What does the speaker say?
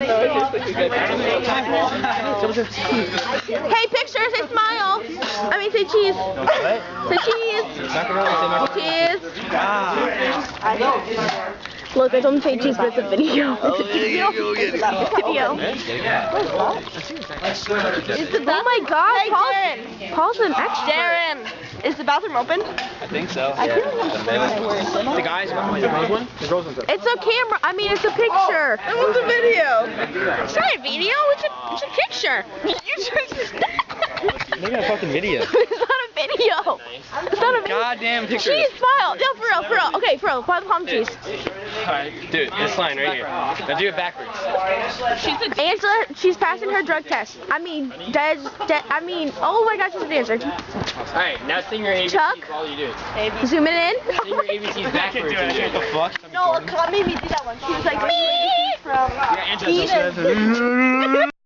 Hey, picture, say smile. I mean, say cheese. What? Say cheese. Cheese. Look, I told him to say cheese, but it's a video. It's a video. It's a video. Oh my God, hey, Paul's an expert. Darren, is the bathroom open? I think so. The guys, the rose one? The rose one's up. It's a camera. I mean, it's a picture. It's a video. It's not a video. It's a picture. Maybe a fucking video. It's not a video. It's not a video. Goddamn picture. Cheese, smile. No, for real. Okay, for real. Buy the palm cheese. Alright, dude, this line right here. Now do it backwards. Angela, she's passing her drug test. I mean, oh my God, she's an answer. Alright, now sing your ABCs Chuck? while you do it. Zoom it in. Sing your ABCs backwards. What the fuck? No, Scott made me do that one. She was like, Me. from Yeah, Angela,